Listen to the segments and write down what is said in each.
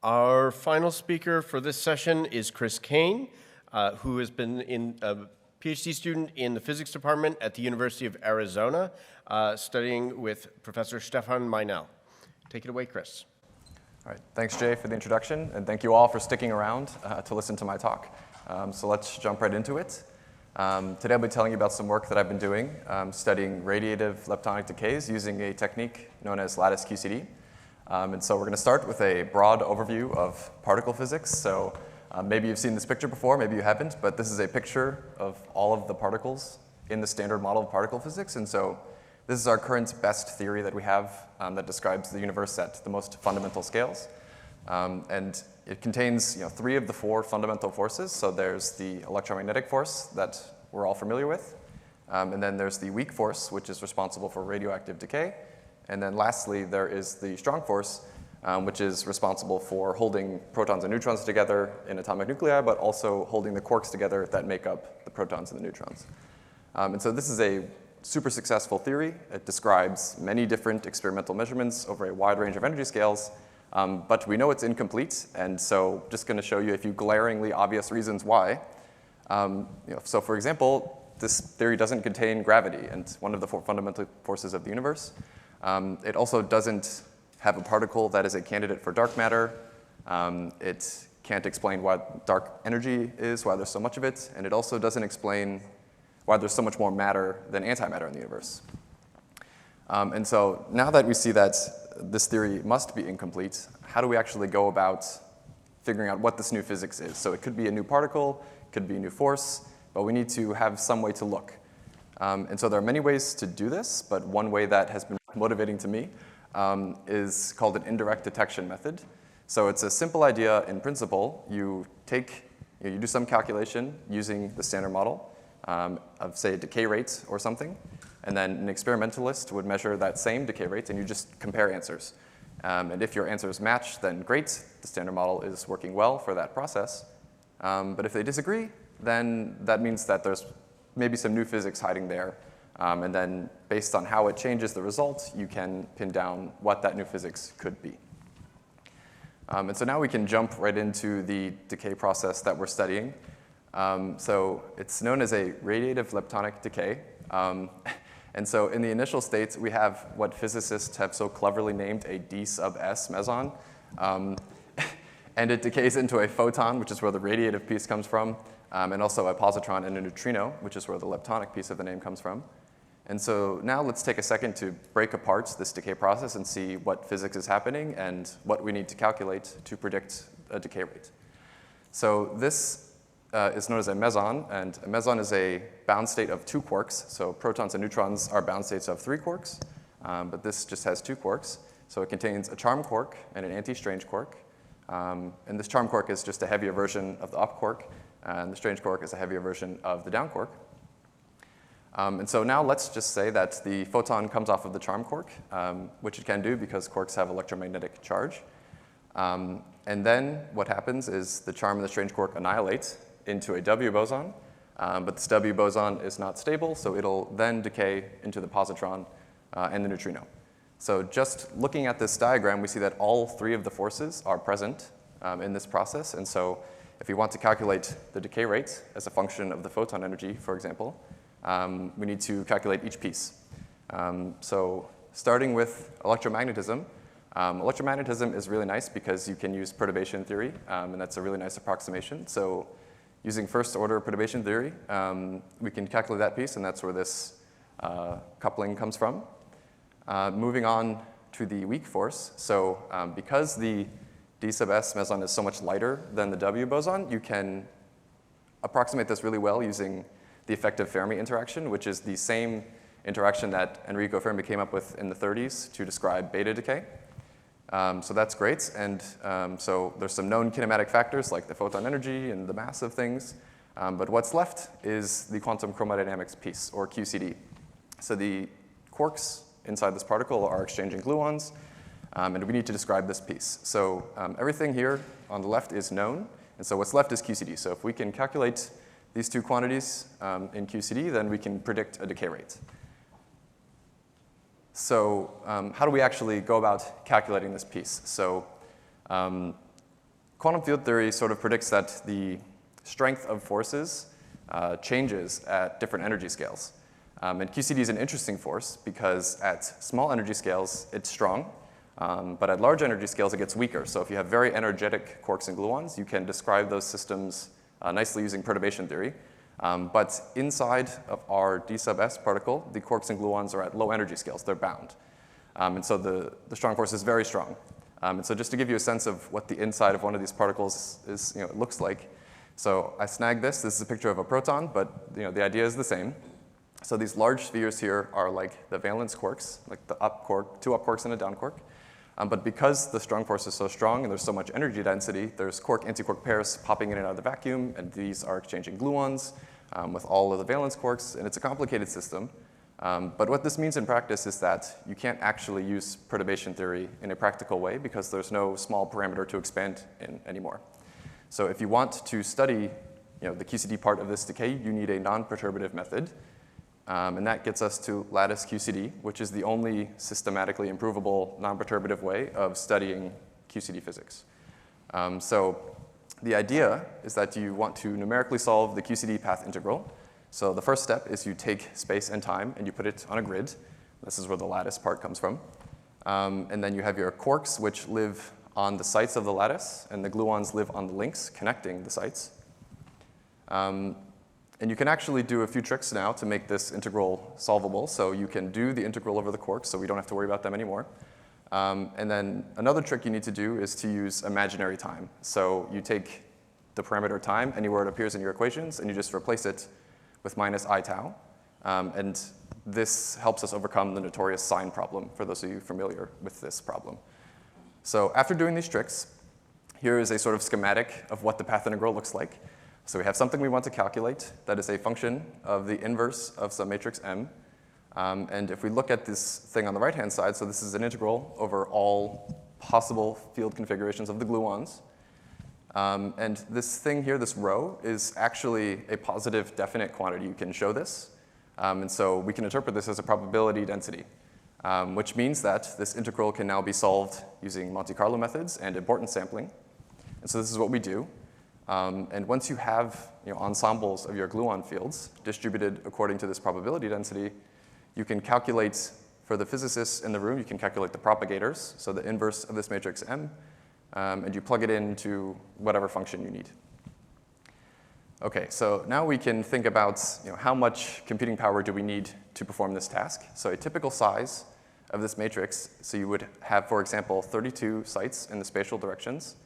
Our final speaker for this session is Chris Kane, who has been a PhD student in the physics department at the University of Arizona, studying with Professor Stefan Meinel. Take it away, Chris. All right, thanks, Jay, for the introduction, and thank you all for sticking around to listen to my talk. So let's jump right into it. Today I'll be telling you about some work that I've been doing, studying radiative leptonic decays using a technique known as Lattice QCD. And so we're going to start with a broad overview of particle physics. So maybe you've seen this picture before, maybe you haven't, but this is a picture of all of the particles in the standard model of particle physics. And so this is our current best theory that we have that describes the universe at the most fundamental scales. And it contains 3 of the 4 fundamental forces. So there's the electromagnetic force that we're all familiar with. And then there's the weak force, which is responsible for radioactive decay. And then lastly, there is the strong force, which is responsible for holding protons and neutrons together in atomic nuclei, but also holding the quarks together that make up the protons and the neutrons. And so this is a super successful theory. It describes many different experimental measurements over a wide range of energy scales, but we know it's incomplete. And so just going to show you a few glaringly obvious reasons why. So for example, this theory doesn't contain gravity, and one of the 4 fundamental forces of the universe. It also doesn't have a particle that is a candidate for dark matter. It can't explain what dark energy is, why there's so much of it, and it also doesn't explain why there's so much more matter than antimatter in the universe. And so now that we see that this theory must be incomplete, how do we actually go about figuring out what this new physics is? So it could be a new particle, it could be a new force, but we need to have some way to look. And so there are many ways to do this, but one way that has been motivating to me is called an indirect detection method. So it's a simple idea in principle. You do some calculation using the standard model of, say, a decay rate or something, and then an experimentalist would measure that same decay rate, and you just compare answers. And if your answers match, then great. The standard model is working well for that process. But if they disagree, then that means that there's maybe some new physics hiding there. And then based on how it changes the result, you can pin down what that new physics could be. And so now we can jump right into the decay process that we're studying. So it's known as a radiative leptonic decay. And so in the initial states, we have what physicists have so cleverly named a D sub S meson. And it decays into a photon, which is where the radiative piece comes from, and also a positron and a neutrino, which is where the leptonic piece of the name comes from. And so now let's take a second to break apart this decay process and see what physics is happening and what we need to calculate to predict a decay rate. So this is known as a meson, and a meson is a bound state of 2 quarks. So protons and neutrons are bound states of 3 quarks, but this just has 2 quarks. So it contains a charm quark and an anti-strange quark. And this charm quark is just a heavier version of the up quark, and the strange quark is a heavier version of the down quark. And so now let's just say that the photon comes off of the charm quark, which it can do because quarks have electromagnetic charge. And then what happens is the charm and the strange quark annihilate into a W boson, but this W boson is not stable, so it'll then decay into the positron and the neutrino. So just looking at this diagram, we see that all 3 of the forces are present in this process. And so if we want to calculate the decay rate as a function of the photon energy, for example, we need to calculate each piece. So starting with electromagnetism, electromagnetism is really nice because you can use perturbation theory, and that's a really nice approximation. So using first order perturbation theory, we can calculate that piece, and that's where this coupling comes from. Moving on to the weak force. So because the D sub S meson is so much lighter than the W boson, you can approximate this really well using the effective Fermi interaction, which is the same interaction that Enrico Fermi came up with in the 30s to describe beta decay. So that's great. And so there's some known kinematic factors like the photon energy and the mass of things. But what's left is the quantum chromodynamics piece, or QCD. So the quarks inside this particle are exchanging gluons, and we need to describe this piece. So everything here on the left is known, and so what's left is QCD. So if we can calculate these 2 quantities in QCD, then we can predict a decay rate. So how do we actually go about calculating this piece? So quantum field theory sort of predicts that the strength of forces changes at different energy scales. And QCD is an interesting force because at small energy scales, it's strong, but at large energy scales, it gets weaker. So if you have very energetic quarks and gluons, you can describe those systems nicely using perturbation theory. But inside of our d sub s particle, the quarks and gluons are at low energy scales. They're bound. And so the strong force is very strong. And so just to give you a sense of what the inside of one of these particles is, it looks like. So I snagged this. This is a picture of a proton, but the idea is the same. So these large spheres here are like the valence quarks, like the up quark, 2 up quarks and a down quark. But because the strong force is so strong and there's so much energy density, there's quark-antiquark pairs popping in and out of the vacuum, and these are exchanging gluons with all of the valence quarks, and it's a complicated system. But what this means in practice is that you can't actually use perturbation theory in a practical way because there's no small parameter to expand in anymore. So if you want to study the QCD part of this decay, you need a non-perturbative method. And that gets us to Lattice QCD, which is the only systematically improvable non-perturbative way of studying QCD physics. So the idea is that you want to numerically solve the QCD path integral. So the first step is you take space and time and you put it on a grid. This is where the lattice part comes from. And then you have your quarks, which live on the sites of the lattice, and the gluons live on the links connecting the sites. And you can actually do a few tricks now to make this integral solvable. So you can do the integral over the quarks, so we don't have to worry about them anymore. And then another trick you need to do is to use imaginary time. So you take the parameter time anywhere it appears in your equations, and you just replace it with minus I tau. And this helps us overcome the notorious sign problem, for those of you familiar with this problem. So after doing these tricks, here is a sort of schematic of what the path integral looks like. So we have something we want to calculate that is a function of the inverse of some matrix M. And if we look at this thing on the right-hand side, so this is an integral over all possible field configurations of the gluons. And this thing here, this rho, is actually a positive definite quantity. You can show this. And so we can interpret this as a probability density, which means that this integral can now be solved using Monte Carlo methods and importance sampling. And so this is what we do. And once you have ensembles of your gluon fields distributed according to this probability density, you can calculate, for the physicists in the room, you can calculate the propagators, so the inverse of this matrix M, and you plug it into whatever function you need. OK, so now we can think about how much computing power do we need to perform this task. So a typical size of this matrix, so you would have, for example, 32 sites in the spatial directions.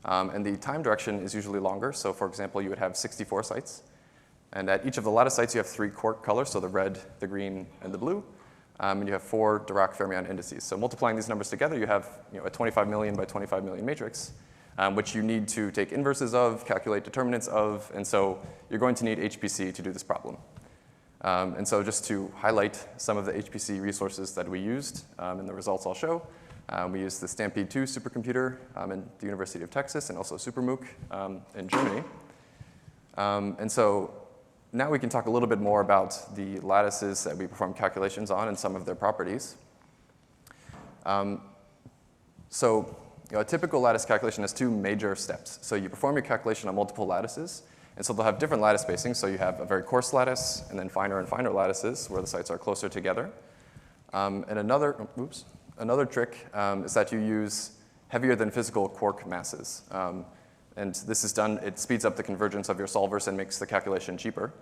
And the time direction is usually longer. So for example, you would have 64 sites. And at each of the lattice sites, you have 3 quark colors, so the red, the green, and the blue. And you have 4 Dirac fermion indices. So multiplying these numbers together, you have a 25 million by 25 million matrix, which you need to take inverses of, calculate determinants of. And so you're going to need HPC to do this problem. And so just to highlight some of the HPC resources that we used and the results I'll show, we used the Stampede 2 supercomputer in the University of Texas and also SuperMOOC in Germany. And so now we can talk a little bit more about the lattices that we perform calculations on and some of their properties. So a typical lattice calculation has 2 major steps. So you perform your calculation on multiple lattices. And so they'll have different lattice spacing. So you have a very coarse lattice and then finer and finer lattices where the sites are closer together. And another trick is that you use heavier than physical quark masses. And this is done, it speeds up the convergence of your solvers and makes the calculation cheaper.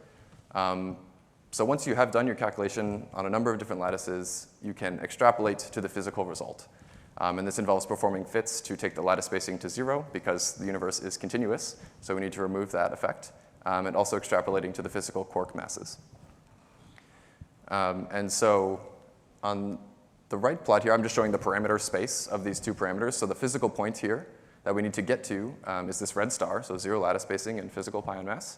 So once you have done your calculation on a number of different lattices, you can extrapolate to the physical result. And this involves performing fits to take the lattice spacing to 0 because the universe is continuous. So we need to remove that effect. And also extrapolating to the physical quark masses. And so on the right plot here, I'm just showing the parameter space of these 2 parameters. So the physical point here that we need to get to is this red star, so 0 lattice spacing and physical pion mass.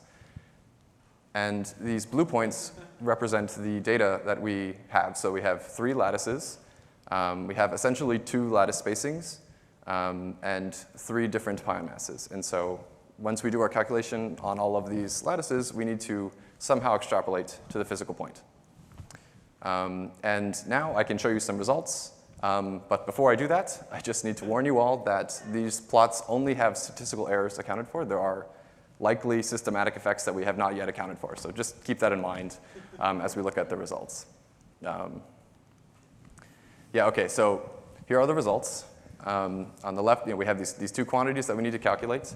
And these blue points represent the data that we have. So we have 3 lattices. We have essentially 2 lattice spacings and 3 different pion masses. And so once we do our calculation on all of these lattices, we need to somehow extrapolate to the physical point. And now I can show you some results But before I do that, I just need to warn you all that these plots only have statistical errors accounted for. There are likely systematic effects that we have not yet accounted for. So just keep that in mind as we look at the results. OK, so here are the results. On the left, we have these two quantities that we need to calculate.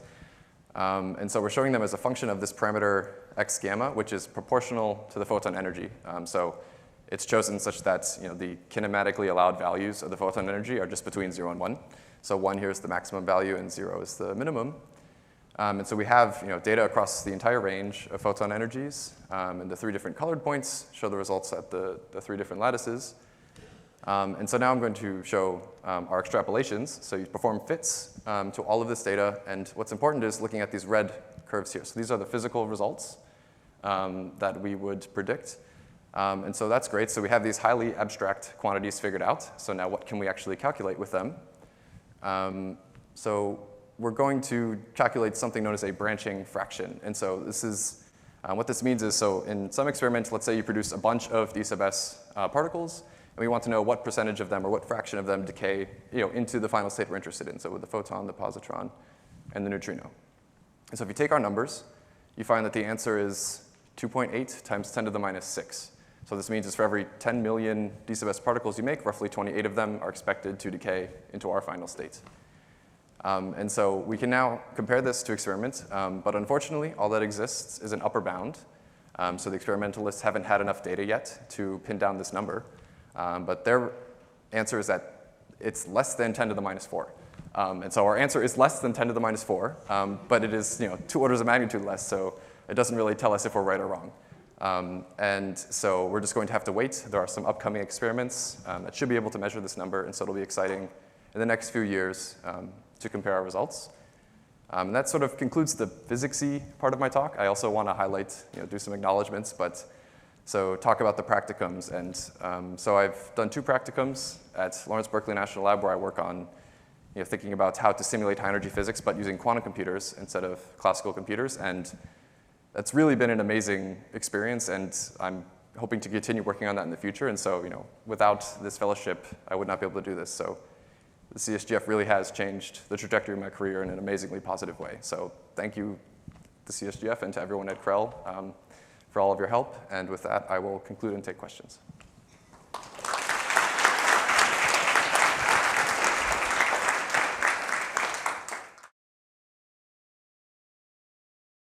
And so we're showing them as a function of this parameter x gamma, which is proportional to the photon energy. So it's chosen such that the kinematically allowed values of the photon energy are just between 0 and 1. So 1 here is the maximum value, and 0 is the minimum. And so we have data across the entire range of photon energies. And the 3 different colored points show the results at the 3 different lattices. And so now I'm going to show our extrapolations. So you perform fits to all of this data. And what's important is looking at these red curves here. So these are the physical results that we would predict. And so that's great. So we have these highly abstract quantities figured out. So now what can we actually calculate with them? So we're going to calculate something known as a branching fraction. And so this is what this means is, so in some experiment, let's say you produce a bunch of d sub s particles, and we want to know what percentage of them or what fraction of them decay into the final state we're interested in, so with the photon, the positron, and the neutrino. And so if you take our numbers, you find that the answer is 2.8 times 10 to the minus 6. So this means is for every 10 million d sub s particles you make, roughly 28 of them are expected to decay into our final state. And so we can now compare this to experiments, but unfortunately, all that exists is an upper bound. So the experimentalists haven't had enough data yet to pin down this number. But their answer is that it's less than 10 to the minus 4. And so our answer is less than 10 to the minus 4, but it is 2 orders of magnitude less, so it doesn't really tell us if we're right or wrong. And so we're just going to have to wait. There are some upcoming experiments that should be able to measure this number, and so it'll be exciting in the next few years to compare our results. And that sort of concludes the physics-y part of my talk. I also want to highlight, do some acknowledgments, but so talk about the practicums. And so I've done 2 practicums at Lawrence Berkeley National Lab where I work on thinking about how to simulate high-energy physics, but using quantum computers instead of classical computers. And that's really been an amazing experience, and I'm hoping to continue working on that in the future. And so without this fellowship, I would not be able to do this. So the CSGF really has changed the trajectory of my career in an amazingly positive way. So thank you to CSGF and to everyone at Krell for all of your help. And with that, I will conclude and take questions.